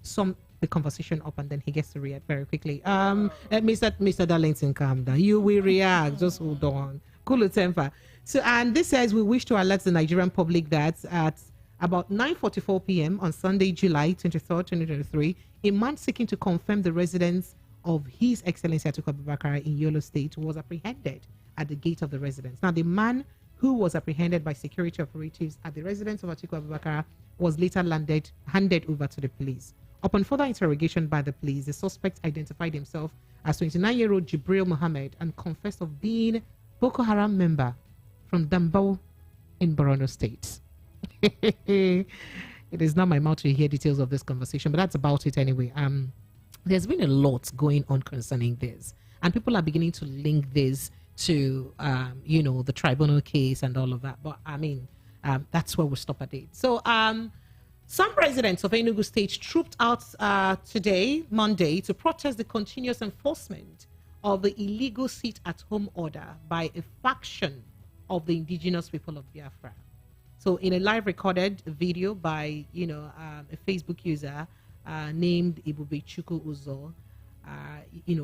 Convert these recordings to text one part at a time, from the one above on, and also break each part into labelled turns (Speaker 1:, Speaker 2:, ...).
Speaker 1: sum the conversation up and then he gets to react very quickly. Mr. Darlington, calm down. You will react. Just hold on. Cool temper. So, and this says we wish to alert the Nigerian public that at about 9:44 p.m. on Sunday, July 23rd, 2023, a man seeking to confirm the residence of His Excellency Atiku Abubakar in Yola State was apprehended at the gate of the residence. Now, the man who was apprehended by security operatives at the residence of Atiku Abubakar was later handed over to the police. Upon further interrogation by the police, the suspect identified himself as 29-year-old Jibril Mohammed and confessed of being Boko Haram member from Dambao in Borno State. It is not my mouth to hear details of this conversation, but that's about it anyway. There's been a lot going on concerning this, and people are beginning to link this to, the tribunal case and all of that. But I mean, that's where we'll stop at it. So, some residents of Enugu State trooped out today, Monday, to protest the continuous enforcement of the illegal sit-at-home order by a faction of the indigenous people of Biafra. So in a live recorded video by, a Facebook user named Ebube Chukwu Uzo,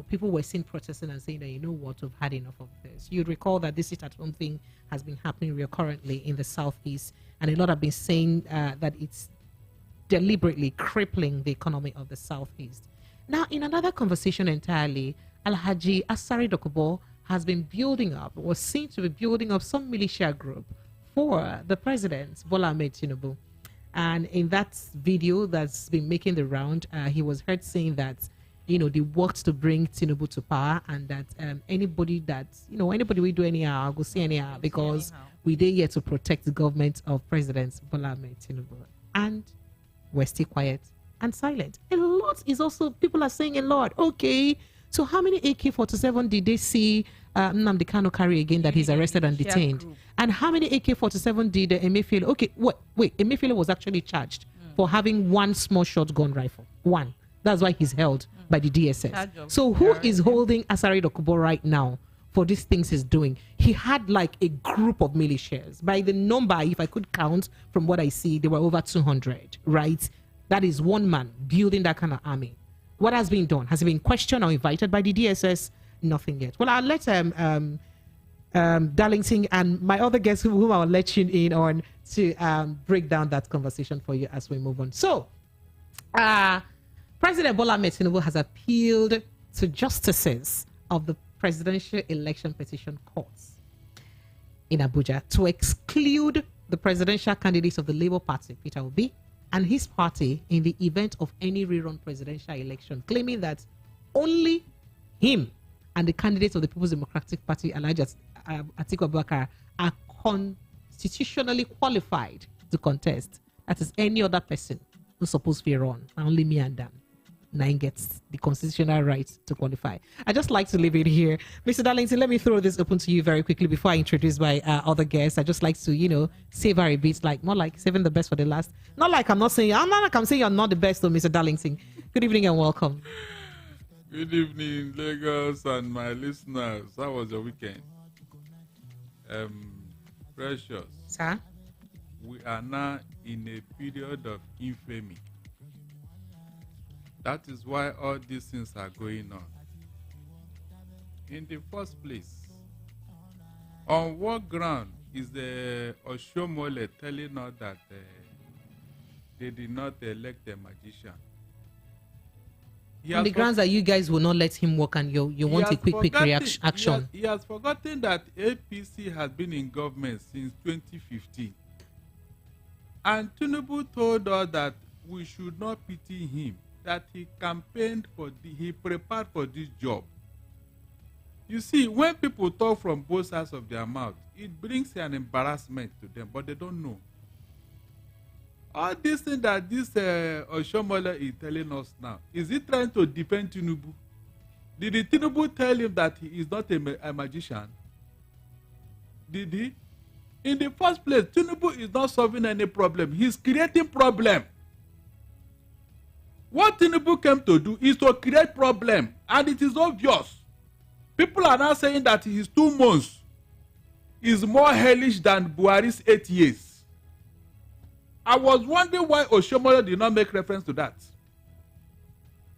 Speaker 1: people were seen protesting and saying that, we've had enough of this. You'd recall that this sit-at-home thing has been happening recurrently in the Southeast, and a lot have been saying that it's deliberately crippling the economy of the Southeast. Now, in another conversation entirely, Alhaji Asari Dokubo has been was seen to be building up some militia group for the president, Bola Ahmed Tinubu. And in that video that's been making the round, he was heard saying that, they worked to bring Tinubu to power, and that anybody we do anyhow, I'll go see anyhow, because we dare here to protect the government of President Bola Ahmed Tinubu. And we're still quiet and silent. A lot is also, people are saying a lot. Okay, so how many AK-47 did they see Nnamdi Kanu carry again that he's arrested and detained? And how many AK-47 did Emefiele? Okay, wait, Emefiele was actually charged for having one small shotgun rifle. One. That's why he's held by the DSS. So who is holding Asari Dokubo right now for these things he's doing? He had like a group of militias. By the number, if I could count from what I see, there were over 200, right? That is one man building that kind of army. What has been done? Has he been questioned or invited by the DSS? Nothing yet. Well, I'll let Darlington and my other guests whom I'll let you in on to break down that conversation for you as we move on. So, President Bola Ahmed Tinubu has appealed to justices of the Presidential Election Petition Courts in Abuja to exclude the presidential candidates of the Labour Party, Peter Obi, and his party in the event of any rerun presidential election, claiming that only him and the candidates of the People's Democratic Party, Atiku Abubakar, are constitutionally qualified to contest. That is, any other person who's supposed to be run, only me and them. Nine gets the constitutional right to qualify. I just like to leave it here. Mr. Darlington, let me throw this open to you very quickly before I introduce my other guests. I just like to, savor a bit, more like saving the best for the last. Not like I'm saying you're not the best, though, Mr. Darlington. Good evening and welcome.
Speaker 2: Good evening, Lagos and my listeners. How was your weekend? Precious.
Speaker 1: Sir?
Speaker 2: We are now in a period of infamy. That is why all these things are going on. In the first place, on what ground is the Oshomole telling us that they did not elect a magician?
Speaker 1: On the grounds that you guys will not let him work and you want a quick reaction.
Speaker 2: He has forgotten that APC has been in government since 2015. And Tinubu told us that we should not pity him, that he campaigned he prepared for this job. You see, when people talk from both sides of their mouth, it brings an embarrassment to them, but they don't know. All this thing that this Oshomola is telling us now, is he trying to defend Tinubu? Did the Tinubu tell him that he is not a magician? Did he? In the first place, Tinubu is not solving any problem. He's creating problem. What Tinubu came to do is to create problem, and it is obvious. People are now saying that his 2 months is more hellish than Buhari's 8 years. I was wondering why Oshomola did not make reference to that.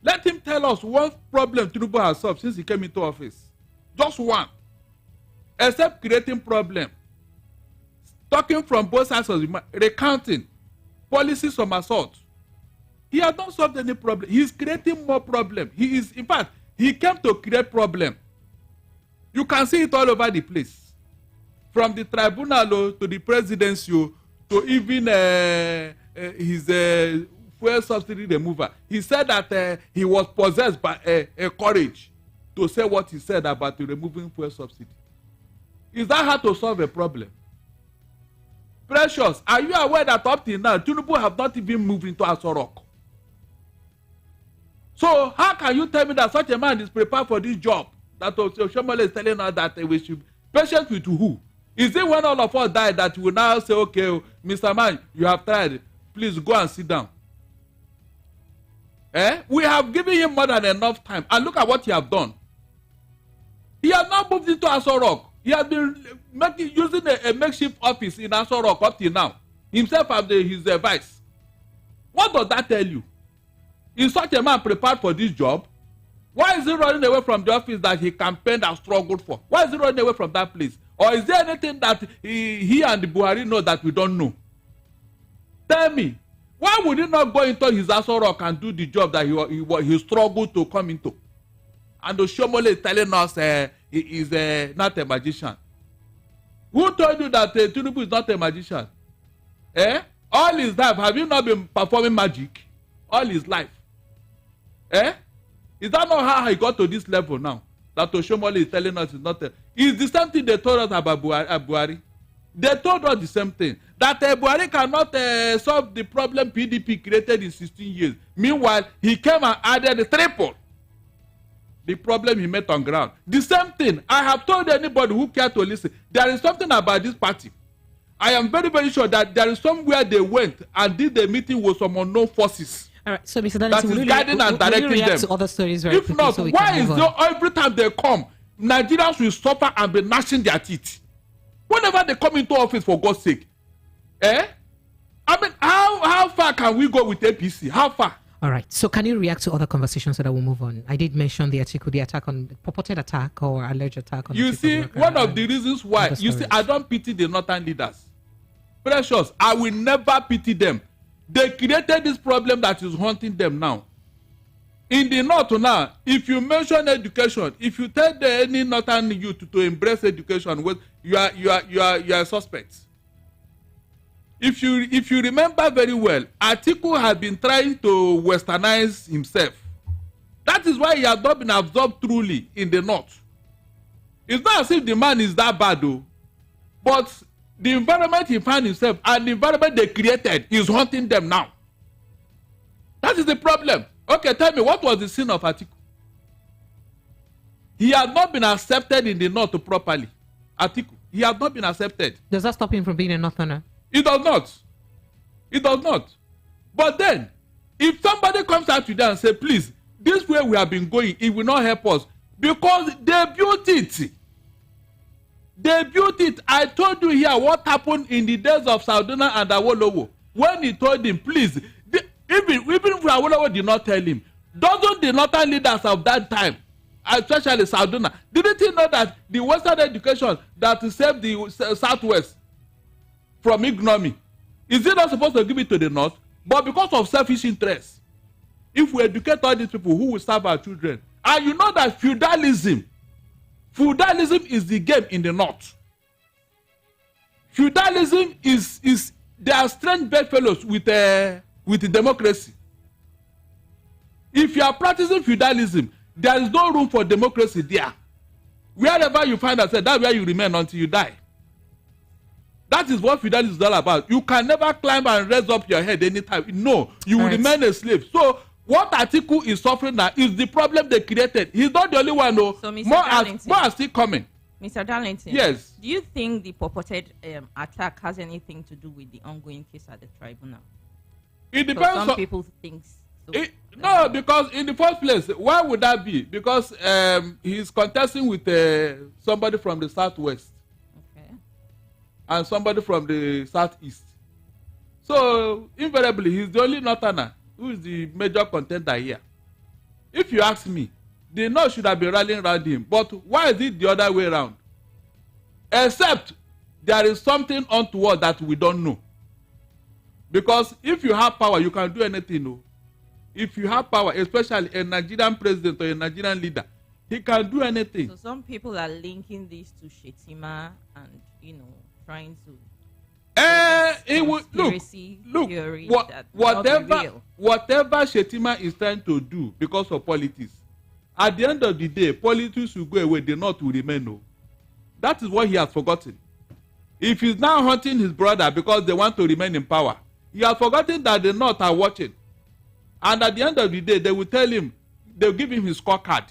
Speaker 2: Let him tell us one problem Tinubu has solved since he came into office. Just one. Except creating problem. Talking from both sides of the recounting policies from assault. He has not solved any problem. He is creating more problem. He is, in fact, he came to create problem. You can see it all over the place. From the tribunal to the presidency to even his fuel subsidy remover. He said that he was possessed by a courage to say what he said about removing fuel subsidy. Is that how to solve a problem? Precious, are you aware that up till now, Tinubu have not even moved into Aso Rock? So how can you tell me that such a man is prepared for this job? That Oshomole is telling us that we should be patient with who? Is it when all of us die that we now say, okay, Mr. Man, you have tried, please go and sit down? We have given him more than enough time. And look at what he has done. He has not moved into Aso Rock. He has been using a makeshift office in Aso Rock up till now. Himself and his vice. What does that tell you? Is such a man prepared for this job? Why is he running away from the office that he campaigned and struggled for? Why is he running away from that place? Or is there anything that he and the Buhari know that we don't know? Tell me, why would he not go into his Aso Rock and do the job that he struggled to come into? And Oshomole is telling us he is not a magician. Who told you that Tinubu is not a magician? All his life, have you not been performing magic? All his life. Is that not how he got to this level now? That Oshomole is telling us is not a... It's the same thing they told us about Buhari. They told us the same thing. That Buhari cannot solve the problem PDP created in 16 years. Meanwhile, he came and added the triple. The problem he met on ground. The same thing. I have told anybody who care to listen. There is something about this party. I am very, very sure that there is somewhere they went and did the meeting with some unknown forces.
Speaker 1: All right, so Mr. Darlington,
Speaker 2: that is guiding and directing them.
Speaker 1: To other stories very
Speaker 2: if not,
Speaker 1: so
Speaker 2: why is there every time they come, Nigerians will suffer and be gnashing their teeth? Whenever they come into office, for God's sake. I mean, how far can we go with APC? How far?
Speaker 1: All right. So can you react to other conversations so that we'll move on? I did mention the Atiku, the attack on purported attack or alleged attack on.
Speaker 2: You see, one of the reasons why I don't pity the northern leaders. Precious, I will never pity them. They created this problem that is haunting them now. In the north now, if you mention education, if you tell any northern youth to embrace education, you are suspect. If you remember very well, Atiku has been trying to westernize himself. That is why he has not been absorbed truly in the north. It's not as if the man is that bad though, but the environment he found himself and the environment they created is haunting them now. That is the problem. Okay, tell me, what was the sin of Atiku? He has not been accepted in the north properly. Atiku, he has not been accepted.
Speaker 1: Does that stop him from being a northerner?
Speaker 2: It does not. It does not. But then, if somebody comes out today and say, please, this way we have been going, it will not help us. Because they built it. They built it. I told you here what happened in the days of Saudana and Awolowo. When he told him, please, even if Awolowo did not tell him, doesn't the northern leaders of that time, especially Saudana, didn't he know that the Western education that saved the Southwest from ignominy, is it not supposed to give it to the north? But because of selfish interest, if we educate all these people, who will serve our children? And you know that feudalism is the game in the north. Feudalism is they are strange bedfellows with democracy. If you are practicing feudalism, there is no room for democracy there. Wherever you find yourself, that's where you remain until you die. That is what feudalism is all about. You can never climb and raise up your head anytime. No, you will remain a slave. So what Atiku is suffering now is the problem they created. He's not the only one, no.
Speaker 3: So,
Speaker 2: more are still coming.
Speaker 3: Mr. Darlington,
Speaker 2: yes.
Speaker 3: Do you think the purported attack has anything to do with the ongoing case at the tribunal?
Speaker 2: It depends.
Speaker 3: Some people think so.
Speaker 2: No, because in the first place, why would that be? Because he's contesting with somebody from the southwest.
Speaker 3: Okay.
Speaker 2: And somebody from the southeast. So invariably, he's the only northerner who is the major contender here. if you ask me, the North should have been rallying around him. But why is it the other way around? Except there is something untoward that we don't know. Because if you have power, you can do anything. No? If you have power, especially a Nigerian president or a Nigerian leader, he can do anything.
Speaker 3: So some people are linking this to Shetima and, trying to
Speaker 2: whatever Shetima is trying to do because of politics, at the end of the day, politics will go away, the North will remain. No. That is what he has forgotten. If he's now hunting his brother because they want to remain in power, he has forgotten that the North are watching. And at the end of the day, they will tell him, they'll give him his scorecard.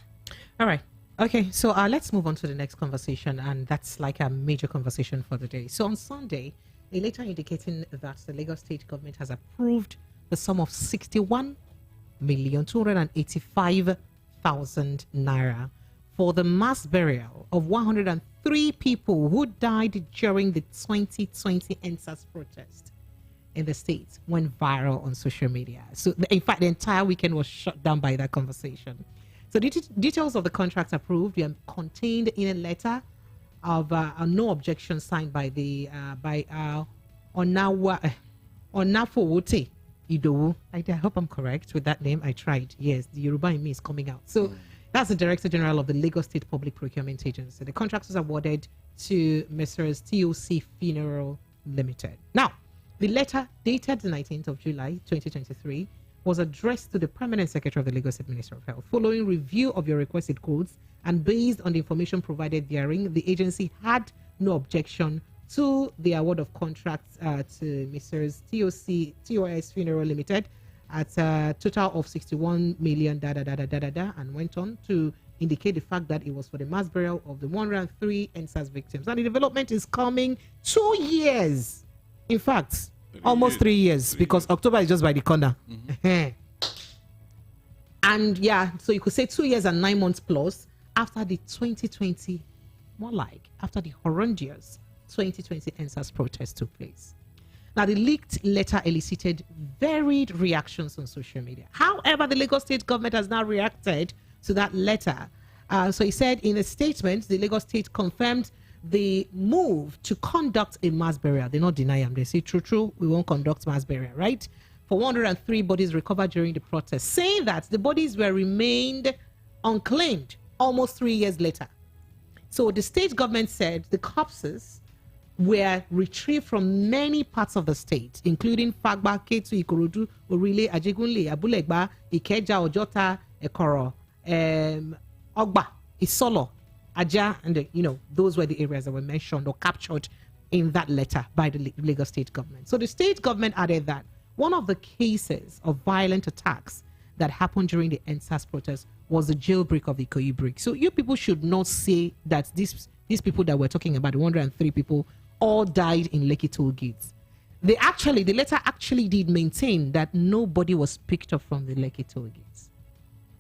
Speaker 1: All right. Okay, so let's move on to the next conversation, and that's like a major conversation for the day. So on Sunday, a letter indicating that the Lagos state government has approved the sum of 61,285,000 naira for the mass burial of 103 people who died during the 2020 NSAS protest in the state, went viral on social media. So in fact, the entire weekend was shut down by that conversation. So details of the contracts approved were contained in a letter of a no objection signed by the Onafowote Idowu. I hope I'm correct with that name. I tried. Yes, the Yoruba in me is coming out. So that's the Director General of the Lagos State Public Procurement Agency. The contract was awarded to Messrs. TOC Funeral Limited. Now, the letter dated the 19th of July 2023 was addressed to the Permanent Secretary of the Lagos State Ministry of Health. Following review of your requested codes and based on the information provided therein, the agency had no objection to the award of contracts to Messrs. TOS Funeral Limited at a total of 61 million and went on to indicate the fact that it was for the mass burial of the 103 NSAS victims. And the development is coming 2 years. In fact, almost 3 years, because October is just by the corner. And yeah, so you could say 2 years and 9 months plus after the 2020, more like after the horrendous 2020 NSAS protest took place. Now, the leaked letter elicited varied reactions on social media. However, the Lagos State government has now reacted to that letter. So he said in a statement, the Lagos State confirmed the move to conduct a mass burial. They not deny them. They say, true, we won't conduct mass burial, right? For 103 bodies recovered during the protest, saying that the bodies were remained unclaimed almost 3 years later. So the state government said the corpses were retrieved from many parts of the state, including Fagba, Ketu, Ikorodu, Orile, Ajegunle, Abulegba, Ikeja, Ojota, Ekoro, Ogba, Isolo, Aja, and those were the areas that were mentioned or captured in that letter by the Lagos state government. So the state government added that one of the cases of violent attacks that happened during the NSAS protest was the jailbreak of the Ikoyi break. So you people should not say that these people that we're talking about, the 103 people, all died in Lekki toll gates. The letter actually did maintain that nobody was picked up from the Lekki toll gates.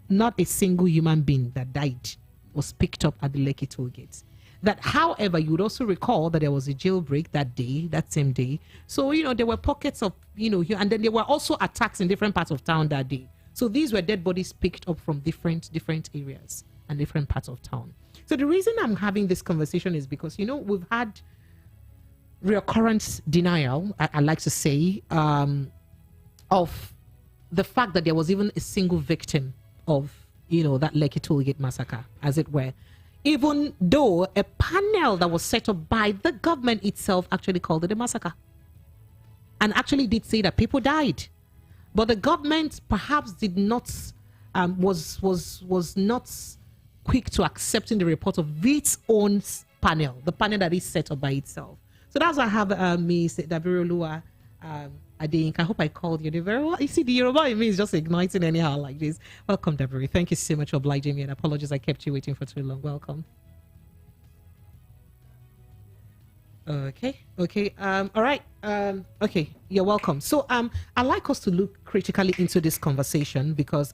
Speaker 1: Not a single human being that died was picked up at the Lekki toll gates. That, however, you would also recall that there was a jailbreak that same day. So, there were pockets of, and then there were also attacks in different parts of town that day. So these were dead bodies picked up from different areas and different parts of town. So the reason I'm having this conversation is because, we've had recurrent denial, I like to say, of the fact that there was even a single victim of, that Lekki Tollgate massacre, as it were. Even though a panel that was set up by the government itself actually called it a massacre. And actually did say that people died. But the government perhaps did not, was not quick to accepting the report of its own panel, the panel that is set up by itself. So that's why I have Ms. Dabirolua Adeyinka. I hope I called you very well. You see, the Yoruba in me is just igniting anyhow like this. Welcome, Dabiri. Thank you so much for obliging me, and apologies I kept you waiting for too long. Welcome. Okay. All right. Okay. You're welcome. So I'd like us to look critically into this conversation because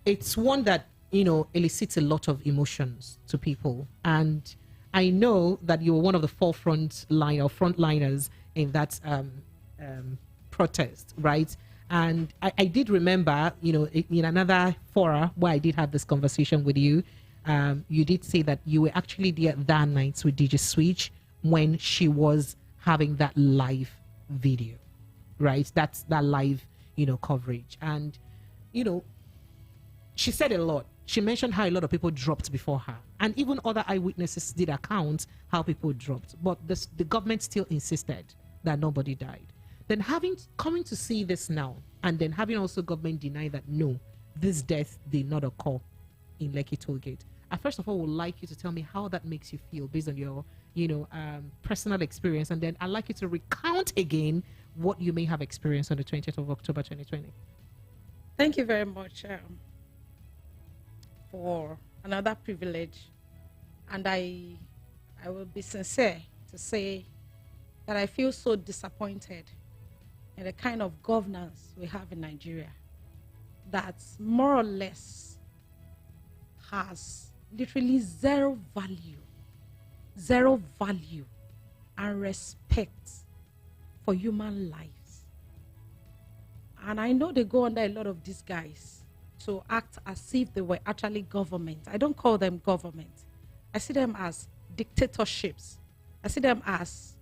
Speaker 1: it's one that elicits a lot of emotions to people, and I know that you were one of the frontliners in that protest, right? And I did remember, in another fora where I did have this conversation with you, you did say that you were actually there that night with DJ Switch when she was having that live video, right? That's that live, coverage. And, she said a lot. She mentioned how a lot of people dropped before her. And even other eyewitnesses did account how people dropped. But the government still insisted that nobody died. Then coming to see this now, and then having also government deny that no, this death did not occur in Lekki Tollgate. I first of all would like you to tell me how that makes you feel based on your, personal experience, and then I'd like you to recount again what you may have experienced on the 20th of October 2020.
Speaker 4: Thank you very much for another privilege, and I will be sincere to say that I feel so disappointed in the kind of governance we have in Nigeria that more or less has literally zero value and respect for human lives. And I know they go under a lot of disguise to act as if they were actually government. I don't call them government. I see them as dictatorships. I see them as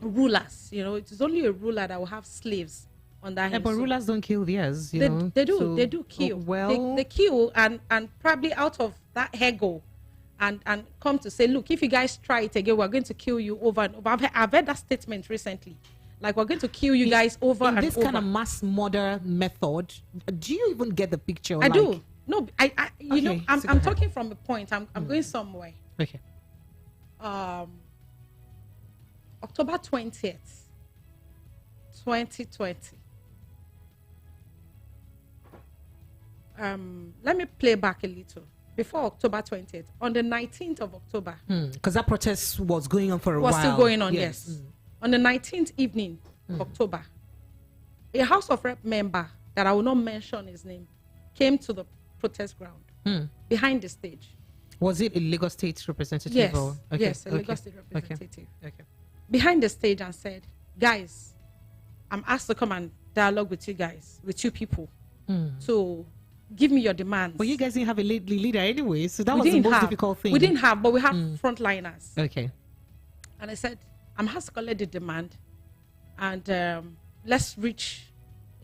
Speaker 4: rulers. It is only a ruler that will have slaves under him.
Speaker 1: But rulers don't kill theirs.
Speaker 4: They do kill.
Speaker 1: Well,
Speaker 4: they kill and probably out of that ego and come to say, look, if you guys try it again, we're going to kill you over and over. I've heard that statement recently. Like, we're going to kill you guys over and over.
Speaker 1: This kind of mass murder method, do you even get the picture?
Speaker 4: I do. No, I'm talking from a point. I'm going somewhere.
Speaker 1: Okay.
Speaker 4: October 20th, 2020. Let me play back a little. Before October 20th, on the 19th of October.
Speaker 1: Because that protest was going on for a while.
Speaker 4: Was still going on, yes. On the 19th evening of October, a House of Rep member, that I will not mention his name, came to the protest ground behind the stage.
Speaker 1: Was it a Lagos State representative?
Speaker 4: Yes,
Speaker 1: Okay.
Speaker 4: yes, a Lagos State representative.
Speaker 1: Okay.
Speaker 4: Behind the stage and said, guys, I'm asked to come and dialogue with you guys, with you people. So give me your demands.
Speaker 1: But you guys didn't have a leader anyway, so that was the most difficult thing.
Speaker 4: We didn't have, but we have frontliners.
Speaker 1: Okay.
Speaker 4: And I said, I'm asked to collect the demand, and let's reach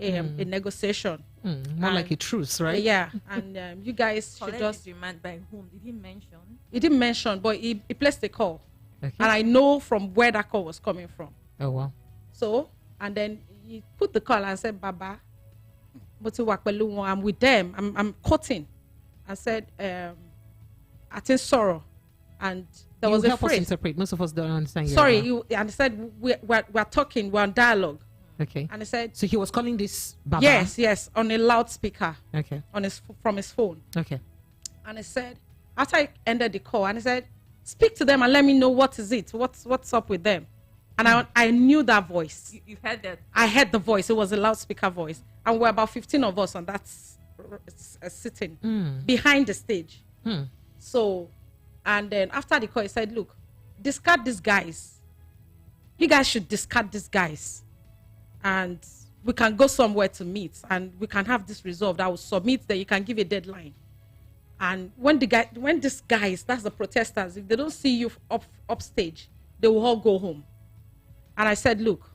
Speaker 4: a negotiation.
Speaker 1: More like a truce, right?
Speaker 4: Yeah, and you guys should just...
Speaker 3: demand by whom? Did he mention?
Speaker 4: He didn't mention, but he placed a call.
Speaker 1: Okay.
Speaker 4: And I know from where that call was coming from.
Speaker 1: Oh, wow.
Speaker 4: So, and then he put the call and said, Baba, I'm with them. I'm quoting. I said, I think sorrow. And there was a
Speaker 1: help
Speaker 4: phrase.
Speaker 1: us interpret. Most of us don't understand.
Speaker 4: Sorry, and he said, we're talking, we're on dialogue.
Speaker 1: Okay.
Speaker 4: And he said,
Speaker 1: so he was calling this Baba?
Speaker 4: Yes, on a loudspeaker.
Speaker 1: Okay.
Speaker 4: From his phone.
Speaker 1: Okay.
Speaker 4: And he said, after I ended the call, and he said, speak to them and let me know what is it, what's up with them. And I knew that voice.
Speaker 3: You heard that?
Speaker 4: I heard the voice. It was a loudspeaker voice. And we're about 15 of us on that sitting behind the stage. So, and then after the call, he said, look, discard these guys. You guys should discard these guys. And we can go somewhere to meet. And we can have this resolved. I will submit that you can give a deadline. And when these guys, that's the protesters, if they don't see you up stage, they will all go home. And I said, look,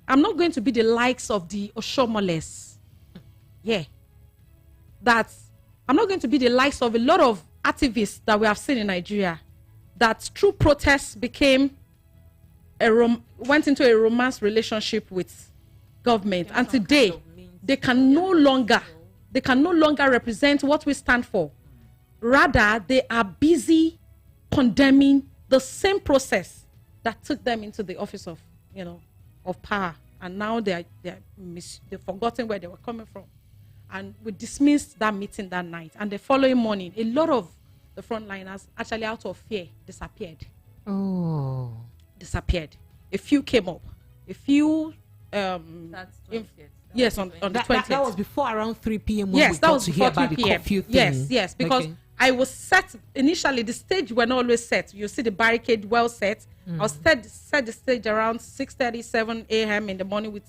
Speaker 4: I'm not going to be the likes of the Oshomoles. Yeah. I'm not going to be the likes of a lot of activists that we have seen in Nigeria that through protests went into a romance relationship with government. And today, they can no longer represent what we stand for. Rather, they are busy condemning the same process that took them into the office of power, and now they've forgotten where they were coming from. And we dismissed that meeting that night. And the following morning, a lot of the frontliners, actually out of fear, disappeared.
Speaker 1: Oh.
Speaker 4: Disappeared. A few came up. A few...
Speaker 3: That's 20th.
Speaker 4: Yes, on the 20th.
Speaker 1: That was before around 3 p.m.
Speaker 4: Yes, that was before 3
Speaker 1: the
Speaker 4: p.m.
Speaker 1: curfew thing.
Speaker 4: Yes, because I was set initially. The stage were not always set. You see the barricade well set. I was set the stage around 6:37 a.m. in the morning with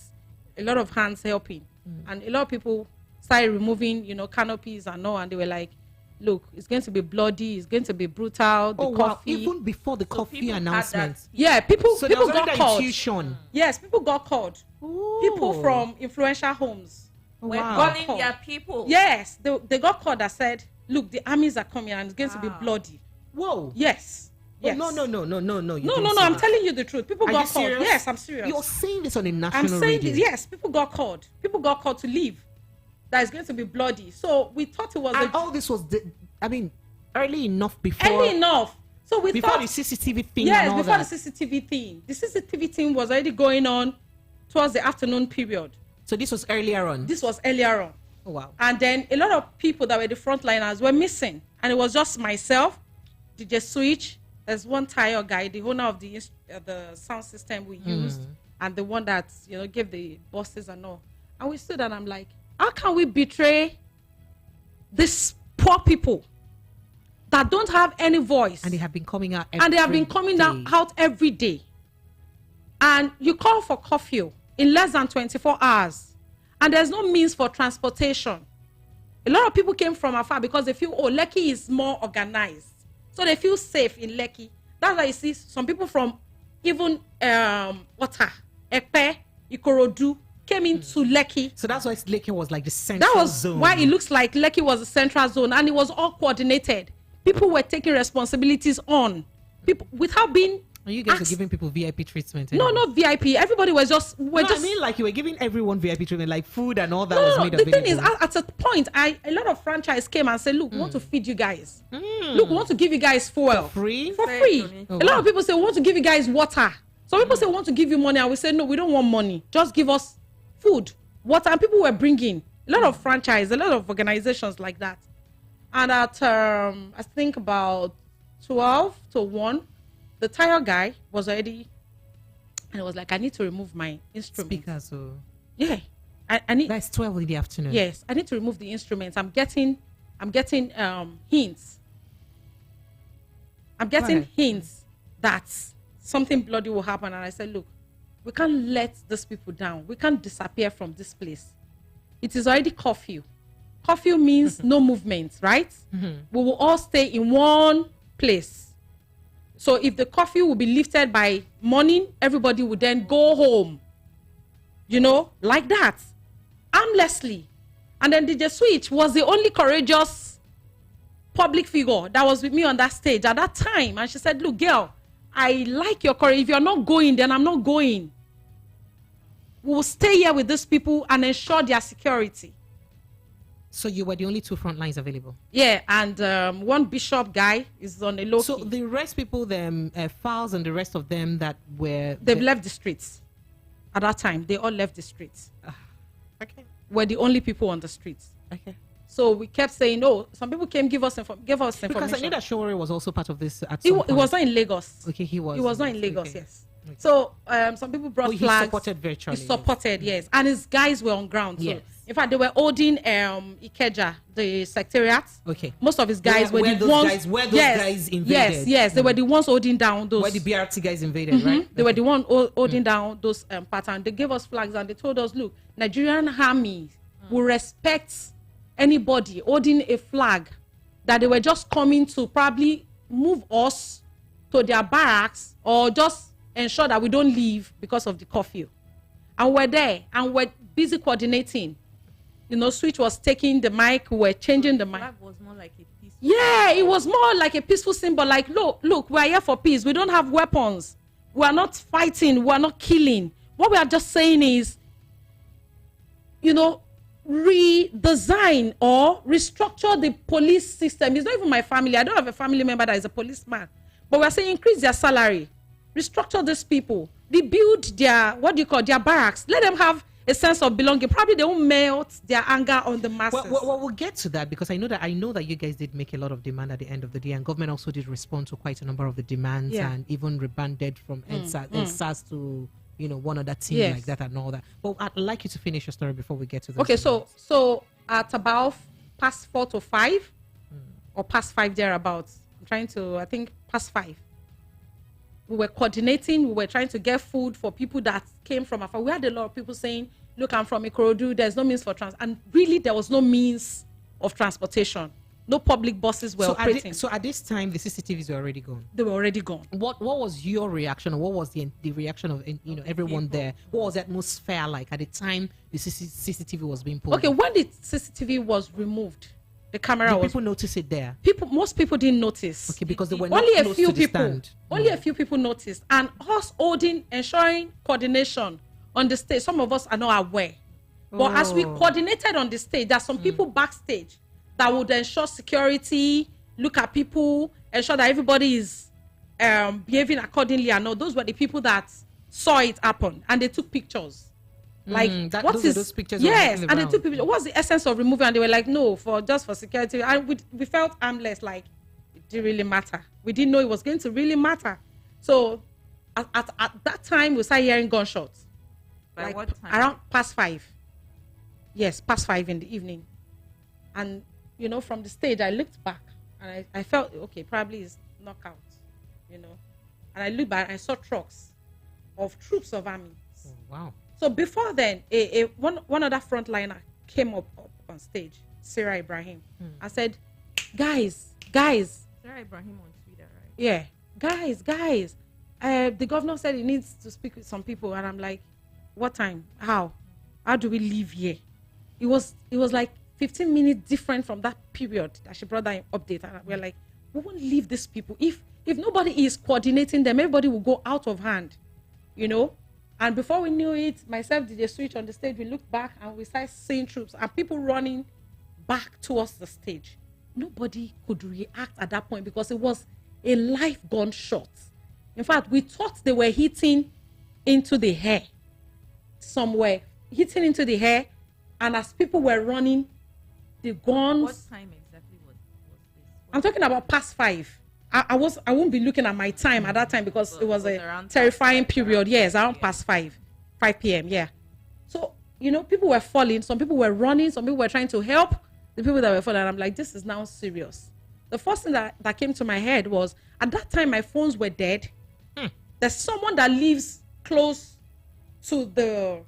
Speaker 4: a lot of hands helping. And a lot of people started removing, canopies and all, and they were like, look, it's going to be bloody, it's going to be brutal. The coffee.
Speaker 1: Wow. Even before the coffee announcement.
Speaker 4: Yeah, people
Speaker 1: So
Speaker 4: people
Speaker 1: there was
Speaker 4: got
Speaker 1: already
Speaker 4: called.
Speaker 1: intuition.
Speaker 4: Yes, people got called. People
Speaker 1: Ooh.
Speaker 4: from influential homes.
Speaker 3: We're
Speaker 1: Wow.
Speaker 3: calling their people.
Speaker 4: Yes, they got called that said, look, the armies are coming and it's going to be bloody.
Speaker 1: Whoa.
Speaker 4: Yes. Yes.
Speaker 1: No. You
Speaker 4: No,
Speaker 1: didn't say
Speaker 4: I'm
Speaker 1: that.
Speaker 4: telling you the truth. People
Speaker 1: Are
Speaker 4: got
Speaker 1: you
Speaker 4: called.
Speaker 1: serious?
Speaker 4: Yes, I'm serious.
Speaker 1: You're saying this on a national
Speaker 4: I'm saying
Speaker 1: radio.
Speaker 4: this. Yes, people got called. People got called to leave. That is going to be bloody. So we thought it was
Speaker 1: And all this was, early enough before.
Speaker 4: early enough. So we
Speaker 1: Before
Speaker 4: thought
Speaker 1: the CCTV thing
Speaker 4: yes,
Speaker 1: and all
Speaker 4: before
Speaker 1: that.
Speaker 4: the CCTV thing. The CCTV thing was already going on towards the afternoon period.
Speaker 1: So this was earlier on.
Speaker 4: This was earlier on.
Speaker 1: Oh, wow.
Speaker 4: And then a lot of people that were the frontliners were missing. And it was just myself, DJ Switch, there's one tire guy, the owner of the sound system we used, and the one that, gave the bosses and all. And we stood and I'm like, how can we betray these poor people that don't have any voice?
Speaker 1: And they have been coming out
Speaker 4: And they have been coming out every day. And you call for curfew in less than 24 hours. And there's no means for transportation. A lot of people came from afar because they feel, Lekki is more organized. So they feel safe in Lekki. That's why you see some people from even Ekpe, Ikorodu, came into Lekki.
Speaker 1: So that's why Lekki was like the central
Speaker 4: That was
Speaker 1: zone.
Speaker 4: why it looks like Lekki was the central zone, and it was all coordinated. People were taking responsibilities on. People without being
Speaker 1: And you guys
Speaker 4: asked.
Speaker 1: were giving people VIP treatment.
Speaker 4: No, not VIP. Everybody was just.
Speaker 1: I mean, like you were giving everyone VIP treatment, like food and all that was
Speaker 4: No,
Speaker 1: made
Speaker 4: the
Speaker 1: available.
Speaker 4: thing is, at a point, a lot of franchise came and said, "Look, we want to feed you guys. Look, we want to give you guys fuel
Speaker 1: free?
Speaker 4: for
Speaker 3: Fair
Speaker 4: free."
Speaker 3: donation.
Speaker 1: Oh,
Speaker 4: A lot
Speaker 1: wow.
Speaker 4: of people say, "We want to give you guys water." Some people say, "We want to give you money," and we say, "No, we don't want money. Just give us food, water." And people were bringing a lot of franchise, a lot of organizations like that. And at I think about 12 to 1, the tire guy was already, and it was like, I need to remove my instrument.
Speaker 1: Speakers. So
Speaker 4: Yeah, I need.
Speaker 1: that's 12 in the afternoon.
Speaker 4: Yes, I need to remove the instruments. I'm getting hints. I'm getting
Speaker 1: Right.
Speaker 4: hints that something bloody will happen. And I said, look, we can't let these people down. We can't disappear from this place. It is already curfew. Curfew means no movement, right? We will all stay in one place. So if the curfew will be lifted by morning, everybody will then go home. Like that. Armlessly. And then DJ Switch was the only courageous public figure that was with me on that stage at that time. And she said, look, girl, I like your courage. If you're not going, then I'm not going. We'll stay here with these people and ensure their security.
Speaker 1: So you were the only two front lines available.
Speaker 4: Yeah, and one bishop guy is on a low
Speaker 1: So
Speaker 4: key.
Speaker 1: the rest people, them Files and the rest of them that were
Speaker 4: They've left the streets. At that time, they all left the streets.
Speaker 1: Okay.
Speaker 4: We're the only people on the streets.
Speaker 1: Okay.
Speaker 4: So we kept saying, no, some people came give us information.
Speaker 1: Because I knew that Shore was also part of this at
Speaker 4: It
Speaker 1: some
Speaker 4: wa- it
Speaker 1: point.
Speaker 4: was not in Lagos.
Speaker 1: Okay, he was.
Speaker 4: It was not in Lagos,
Speaker 1: Okay.
Speaker 4: yes. So some people brought
Speaker 1: Oh, he
Speaker 4: flags.
Speaker 1: supported virtually.
Speaker 4: He supported, yes. And his guys were on ground too.
Speaker 1: Yes.
Speaker 4: In fact, they were holding Ikeja, the secretariat.
Speaker 1: Okay.
Speaker 4: Most of his guys were
Speaker 1: Where
Speaker 4: the
Speaker 1: those
Speaker 4: ones.
Speaker 1: guys- where those guys invaded.
Speaker 4: Yes. They were the ones holding down those.
Speaker 1: Where the BRT guys invaded, right?
Speaker 4: They were the one holding down those patterns. They gave us flags and they told us, look, Nigerian army will respect anybody holding a flag that they were just coming to probably move us to their barracks or just ensure that we don't leave because of the curfew. And we're there and we're busy coordinating. Switch was taking the mic, we were changing the mic.
Speaker 3: Flag was more like a peaceful.
Speaker 4: Yeah, it was more like a peaceful symbol. Like, look, we are here for peace. We don't have weapons. We are not fighting. We are not killing. What we are just saying is, redesign or restructure the police system. It's not even my family. I don't have a family member that is a policeman. But we are saying increase their salary, restructure these people, rebuild their, their barracks. Let them have a sense of belonging. Probably they won't melt their anger on the masses.
Speaker 1: Well, we'll get to that because I know that you guys did make a lot of demand at the end of the day, and government also did respond to quite a number of the demands, and even rebanded from NSAS to one other team like that and all that. But I'd like you to finish your story before we get to this.
Speaker 4: Okay, so at about past 4 to 5 or past 5 thereabouts, I think past 5. We were coordinating, we were trying to get food for people that came from afar. We had a lot of people saying, look, I'm from Ikorodu, there's no means for and really there was no means of transportation. No public buses were operating.
Speaker 1: So at this time, the CCTVs were already gone.
Speaker 4: They were already gone.
Speaker 1: What was your reaction, or what was the reaction of everyone there? What was the atmosphere like at the time the CCTV was being pulled?
Speaker 4: Okay, when the CCTV was removed, the camera
Speaker 1: Did people notice it there?
Speaker 4: Most people didn't notice.
Speaker 1: Okay, because they were not
Speaker 4: only a
Speaker 1: close
Speaker 4: few
Speaker 1: to the
Speaker 4: people.
Speaker 1: stand.
Speaker 4: Only a few people noticed, and us ensuring coordination on the stage. Some of us are not aware, but as we coordinated on the stage, there are some people backstage that would ensure security, look at people, ensure that everybody is behaving accordingly. And all those were the people that saw it happen, and they took pictures. Like,
Speaker 1: those pictures?
Speaker 4: Yes, and they took pictures. What's the essence of removing? And they were like, no, just for security. And we felt harmless, like it didn't really matter. We didn't know it was going to really matter. So at that time, we started hearing gunshots.
Speaker 3: By
Speaker 4: like,
Speaker 3: what time?
Speaker 4: Around past 5. Yes, past 5 in the evening. And from the stage, I looked back and I felt, okay, probably it's knockout, And I looked back and I saw trucks of troops of army.
Speaker 1: Oh, wow.
Speaker 4: So before then, one other frontliner came up on stage, Sarah Ibrahim. I said, guys.
Speaker 3: Sarah Ibrahim on Twitter, right?
Speaker 4: Yeah. Guys. The governor said he needs to speak with some people. And I'm like, what time? How do we leave here? It was like 15 minutes different from that period that she brought that update, and we're like, we won't leave these people if nobody is coordinating them. Everybody will go out of hand, And before we knew it, myself did a switch on the stage. We looked back and we started seeing troops and people running back towards the stage. Nobody could react at that point because it was a live gunshot. In fact, we thought they were hitting into the hair somewhere, and as people were running, the guns.
Speaker 3: What time exactly was this?
Speaker 4: I'm talking about past 5. I won't be looking at my time at that time because it was a terrifying period. Yes, around past 5 p.m. Yeah. So, people were falling. Some people were running. Some people were trying to help the people that were falling. I'm like, this is now serious. The first thing that came to my head was, at that time, my phones were dead. There's someone that lives close to the...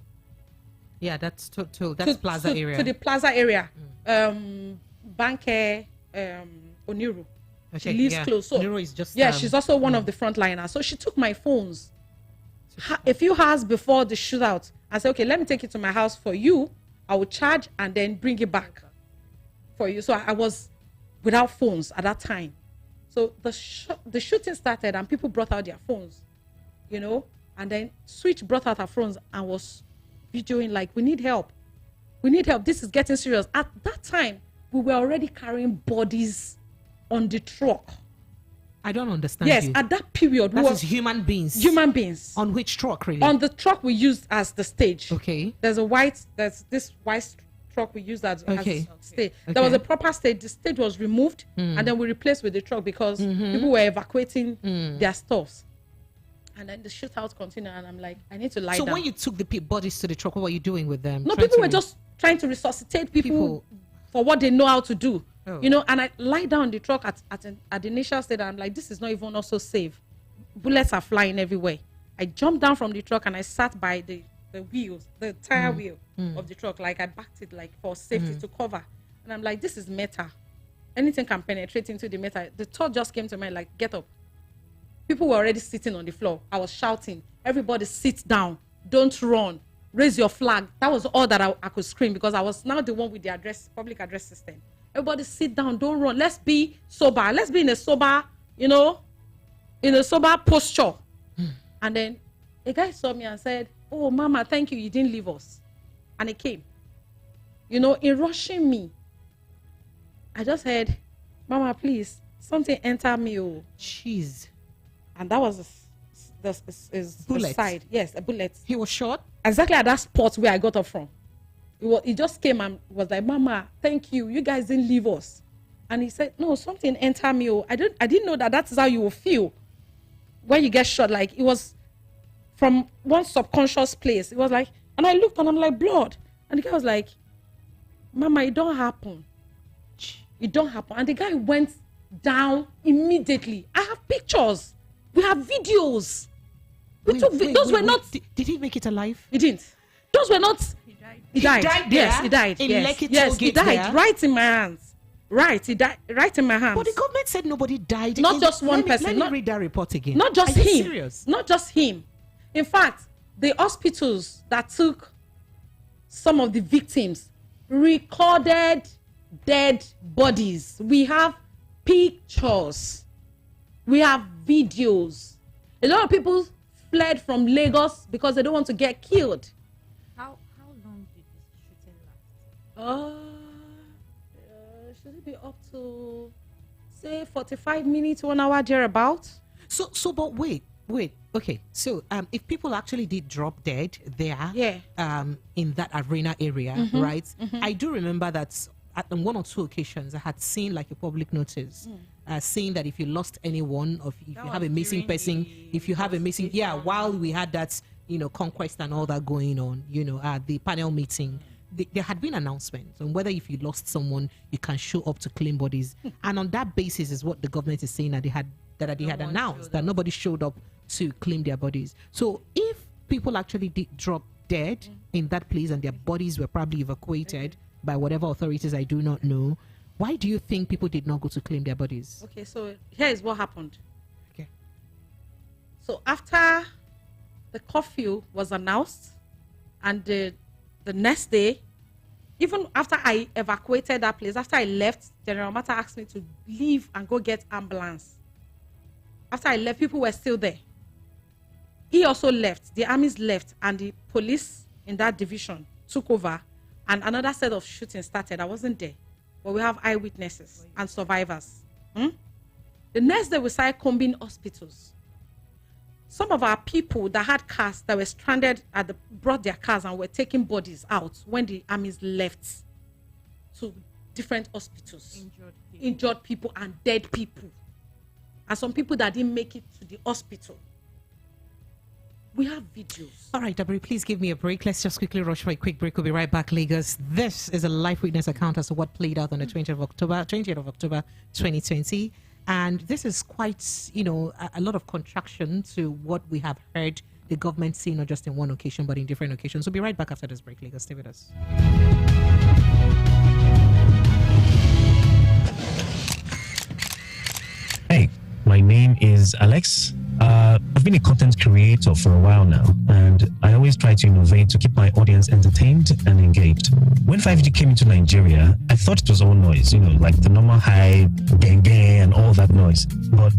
Speaker 1: Yeah, that's plaza area.
Speaker 4: To the plaza area. Banke Oniru.
Speaker 1: Okay,
Speaker 4: she lives close. So
Speaker 1: Oniru is just...
Speaker 4: she's also one of the frontliners. So she took my phones a few hours before the shootout. I said, okay, let me take it to my house for you. I will charge and then bring it back for you. So I was without phones at that time. So the shooting started and people brought out their phones, and then Switch brought out her phones and was videoing like, we need help. This is getting serious. At that time, we were already carrying bodies on the truck.
Speaker 1: I don't understand.
Speaker 4: Yes,
Speaker 1: you.
Speaker 4: at that period,
Speaker 1: that is human beings.
Speaker 4: Human beings.
Speaker 1: On which truck, really?
Speaker 4: On the truck we used as the stage.
Speaker 1: Okay.
Speaker 4: There's this white truck we used as stage. Okay. There was a proper stage. The stage was removed and then we replaced with the truck because people were evacuating their stuffs. And then the shootout continued, and I'm like, I need to lie down.
Speaker 1: So when you took the bodies to the truck, what were you doing with them?
Speaker 4: No, people were just trying to resuscitate people for what they know how to do. Oh. And I lie down the truck at the initial stage, and I'm like, this is not even also safe. Bullets are flying everywhere. I jumped down from the truck and I sat by the wheels, the tire wheel of the truck. Like I backed it like for safety to cover. And I'm like, this is metal. Anything can penetrate into the metal. The thought just came to me like, get up. People were already sitting on the floor. I was shouting, everybody sit down. Don't run. Raise your flag. That was all that I could scream because I was now the one with the public address system. Everybody sit down. Don't run. Let's be sober. Let's be in a sober, in a sober posture. And then a guy saw me and said, oh, Mama, thank you. You didn't leave us. And he came. In rushing me, I just heard, Mama, please, something enter me. Oh.
Speaker 1: Jeez.
Speaker 4: And that was the side. Yes, a bullet.
Speaker 1: He was shot?
Speaker 4: Exactly at that spot where I got up from. He just came and was like, Mama, thank you. You guys didn't leave us. And he said, no, something entered me. Oh. I didn't know that is how you will feel when you get shot. Like, it was from one subconscious place. It was like, and I looked and I'm like, blood. And the guy was like, Mama, it don't happen. It don't happen. And the guy went down immediately. I have pictures. We have videos. Those were not...
Speaker 1: Did he make it alive?
Speaker 4: He didn't. Those were not He died. Yes,
Speaker 1: there?
Speaker 4: he died.
Speaker 1: In
Speaker 4: Yes,
Speaker 1: Lekki
Speaker 4: yes,
Speaker 1: toll
Speaker 4: he
Speaker 1: gate
Speaker 4: died.
Speaker 1: there?
Speaker 4: Right in my hands. Right, he died. Right in my hands.
Speaker 1: But the government said nobody died.
Speaker 4: Not just one
Speaker 1: let me,
Speaker 4: person.
Speaker 1: Let me
Speaker 4: Not,
Speaker 1: read that report again.
Speaker 4: not just
Speaker 1: Are you
Speaker 4: him.
Speaker 1: serious?
Speaker 4: Not just him. In fact, the hospitals that took some of the victims recorded dead bodies. We have pictures. We have videos. A lot of people fled from Lagos because they don't want to get killed.
Speaker 3: How long did this shooting last?
Speaker 4: Should it be up to say 45 minutes, 1 hour thereabout?
Speaker 1: So, but wait. Okay, so if people actually did drop dead there, in that arena area, right? I do remember that on 1 or 2 occasions I had seen like a public notice saying that if you lost anyone, or if you have a missing person, if you have a missing, while we had that, conquest and all that going on, at the panel meeting. There had been announcements on whether if you lost someone, you can show up to claim bodies, and on that basis is what the government is saying that they had announced that nobody showed up to claim their bodies. So if people actually did drop dead in that place and their bodies were probably evacuated by whatever authorities, I do not know, why do you think people did not go to claim their bodies?
Speaker 4: Okay, so here is what happened.
Speaker 1: Okay.
Speaker 4: So after the curfew was announced, and the next day, even after I evacuated that place, after I left, General Mata asked me to leave and go get ambulance. After I left, people were still there. He also left, the armies left, and the police in that division took over, and another set of shooting started. I wasn't there, but we have eyewitnesses and survivors. The next day, we started combing hospitals. Some of our people that had cars that were stranded brought their cars and were taking bodies out when the armies left to different hospitals. Injured people and dead people. And some people that didn't make it to the hospital. We have videos.
Speaker 1: All right, Dabri, please give me a break. Let's just quickly rush for a quick break. We'll be right back, Lagos. This is a live witness account as to what played out on the 20th of October 2020. And this is quite, a lot of contraction to what we have heard the government say, not just in one occasion, but in different occasions. We'll be right back after this break, Lagos. Stay with us.
Speaker 5: Hey, my name is Alex. I've been a content creator for a while now, and I always try to innovate to keep my audience entertained and engaged. When 5G came into Nigeria, I thought it was all noise, like the normal hype, gang and all that noise. But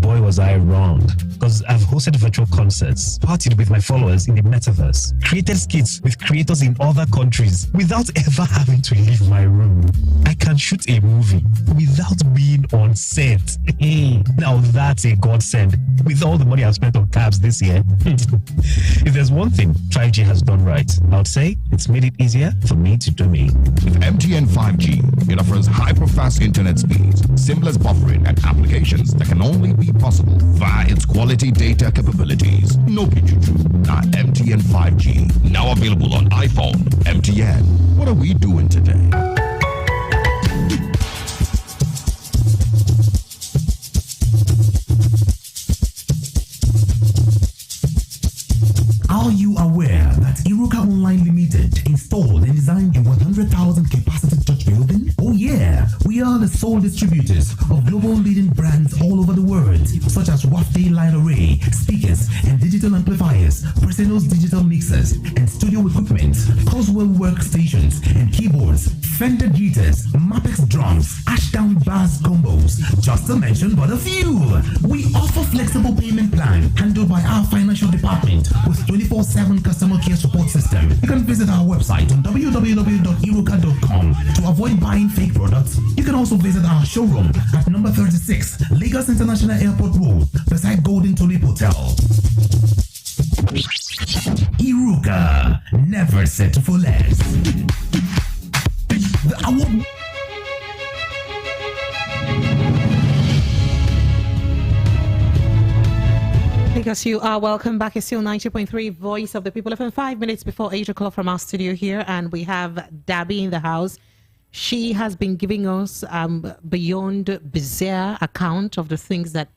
Speaker 5: boy, was I wrong. Because I've hosted virtual concerts, partied with my followers in the metaverse, created skits with creators in other countries without ever having to leave my room. I can shoot a movie without being on set. Now that's a godsend. With all the money I've spent on cabs this year, if there's one thing 5G has done right, I would say it's made it easier for me to do me.
Speaker 6: With MTN 5G, it offers hyper-fast internet speeds, seamless buffering, and applications that can only be possible via its quality data capabilities. No Pichuchu, not MTN 5G. Now available on iPhone. MTN. What are we doing today?
Speaker 7: Are you aware that Iruka Online Limited installed and designed a 100,000 capacity church building? Oh yeah, we are the sole distributors of global leading brands all over the world, such as Wafday Line Array, speakers and digital amplifiers, Preseno's digital mixers and studio equipment, Coswell workstations and keyboards, Fender guitars, Mapex drums, Ashdown bass combos, just to mention but a few. We offer flexible payment plan handled by our financial department with 24/7 customer care support system. You can visit our website on www.iruka.com to avoid buying fake products. You can also visit our showroom at number 36 Lagos International Airport Road beside Golden Tulip Hotel. Iruka, never settle for less. The award.
Speaker 1: Because you are welcome back. It's still 90.3 Voice of the People. 5 minutes before 8 o'clock from our studio here, and we have Dabby in the house. She has been giving us beyond bizarre account of the things that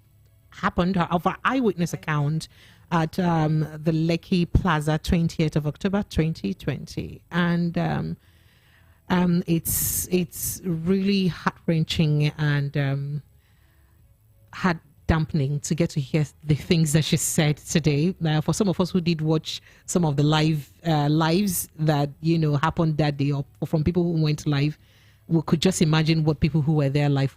Speaker 1: happened, of our eyewitness account at the Lekki Plaza, 20th of October 2020. And it's really heart-wrenching and heart dampening to get to hear the things that she said today. For some of us who did watch some of the lives that happened that day, or from people who went live, we could just imagine what people who were there live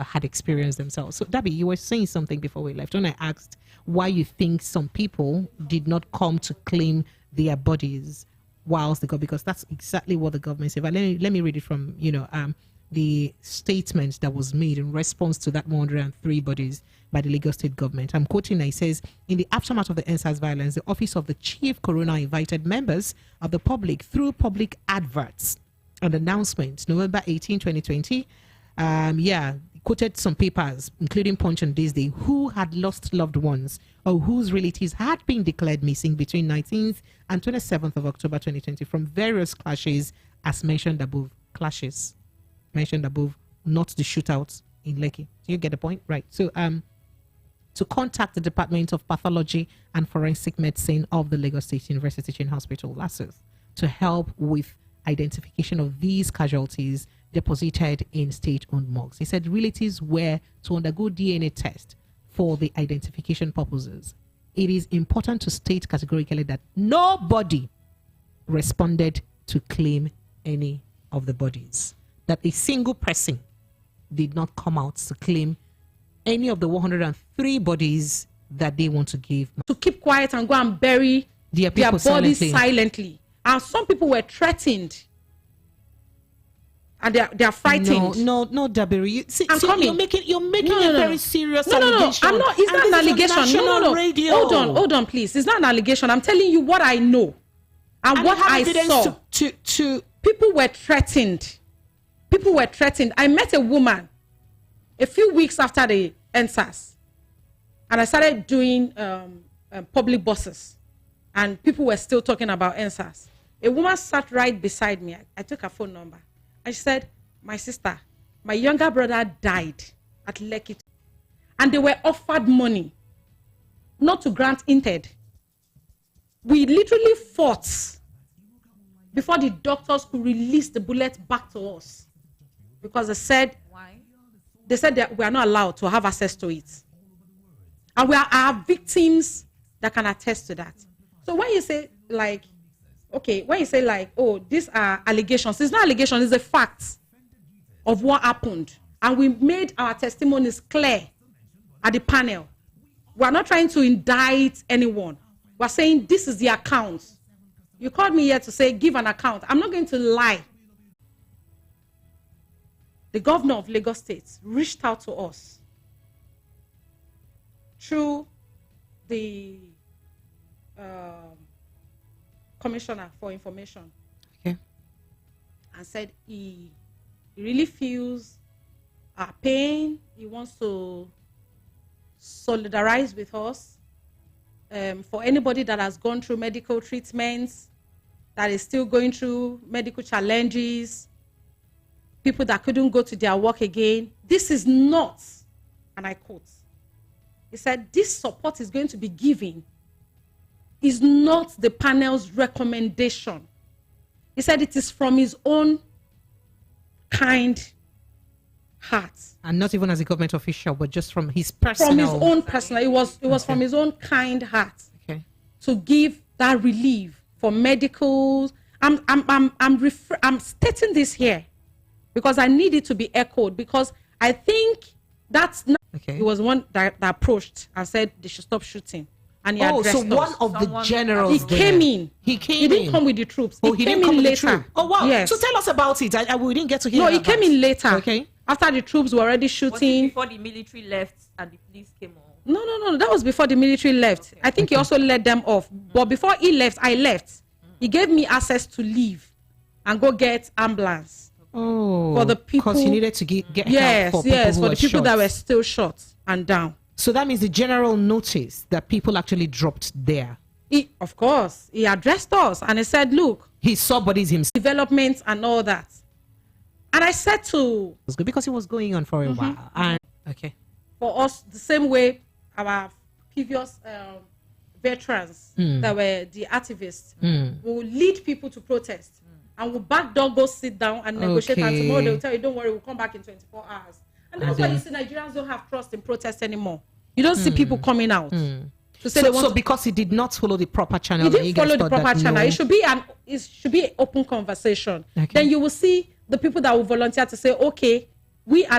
Speaker 1: had experienced themselves. So Dabi, you were saying something before we left when I asked why you think some people did not come to claim their bodies whilst they got, because that's exactly what the government said. But let me read it from the statement that was made in response to that 103 bodies by the Lagos State government. I'm quoting, it says, in the aftermath of the EndSARS violence, the Office of the Chief Coroner invited members of the public through public adverts and announcements, November 18, 2020. Quoted some papers, including Punch and Disney, who had lost loved ones or whose relatives had been declared missing between 19th and 27th of October 2020 from various clashes, as mentioned above. Clashes mentioned above, not the shootouts in Lekki. Do you get the point? Right. So to contact the Department of Pathology and Forensic Medicine of the Lagos State University Teaching Hospital, LASUTH, to help with identification of these casualties deposited in state-owned morgues. He said relatives were to undergo DNA test for the identification purposes. It is important to state categorically that nobody responded to claim any of the bodies, that a single person did not come out to claim any of the 103 bodies that they want to give.
Speaker 4: To keep quiet and go and bury their bodies silently. And some people were threatened. And they are frightened.
Speaker 1: No, Dabiri. You're making a very serious
Speaker 4: allegation. I'm not. It's not an allegation. No.
Speaker 1: Radio.
Speaker 4: Hold on, please. It's not an allegation. I'm telling you what I know and what I saw. People were threatened. I met a woman a few weeks after the EndSARS, and I started doing public buses, and people were still talking about EndSARS. A woman sat right beside me. I took her phone number. And she said, my sister, my younger brother died at Lekki. And they were offered money not to grant inted. We literally fought before the doctors could release the bullet back to us. Because they said, why? They said that we are not allowed to have access to it. And we are victims that can attest to that. So when you say oh, these are allegations, it's not allegations, it's a fact of what happened. And we made our testimonies clear at the panel. We're not trying to indict anyone. We're saying this is the account. You called me here to say, give an account. I'm not going to lie. The governor of Lagos State reached out to us through the Commissioner for Information,
Speaker 1: okay,
Speaker 4: and said he really feels our pain. He wants to solidarize with us. For anybody that has gone through medical treatments, that is still going through medical challenges, people that couldn't go to their work again, this is not, and I quote, he said, this support is going to be given is not the panel's recommendation. He said it is from his own kind heart.
Speaker 1: And not even as a government official, but just from his personal.
Speaker 4: From his own personal. It was from his own kind heart.
Speaker 1: Okay.
Speaker 4: To give that relief for medicals. I'm stating this here because I need it to be echoed, because I think that's not.
Speaker 1: Okay.
Speaker 4: He was one that approached and said they should stop shooting. And he
Speaker 1: so
Speaker 4: us.
Speaker 1: one of the generals.
Speaker 4: He came in.
Speaker 1: He
Speaker 4: didn't come with the troops.
Speaker 1: He
Speaker 4: came
Speaker 1: didn't come
Speaker 4: in
Speaker 1: with
Speaker 4: later.
Speaker 1: The troop. Oh wow!
Speaker 4: Yes.
Speaker 1: So tell us about it. We didn't get to hear.
Speaker 4: No, he came in later.
Speaker 1: Okay.
Speaker 4: After the troops were already shooting.
Speaker 3: Before the military left and the police came on.
Speaker 4: No. That was before the military left. Okay. I think he also let them off. But before he left, I left. He gave me access to leave and go get ambulance.
Speaker 1: Oh.
Speaker 4: For the people.
Speaker 1: Because he needed to get help for people
Speaker 4: for the people that were still shot and down.
Speaker 1: So that means the general noticed that people actually dropped there.
Speaker 4: Of course. He addressed us and he said, look.
Speaker 1: He saw bodies himself.
Speaker 4: Developments and all that. And I said to...
Speaker 1: It was good because it was going on for a while. And okay.
Speaker 4: For us, the same way our previous veterans that were the activists will lead people to protest and will backdoor go sit down and negotiate, and tomorrow they'll tell you, don't worry, we'll come back in 24 hours. And that's why you see Nigerians don't have trust in protest anymore. You don't see people coming out to say they want.
Speaker 1: So because he did not follow the proper channel,
Speaker 4: he didn't follow the proper channel. It should be an open conversation. Okay. Then you will see the people that will volunteer to say, okay, we are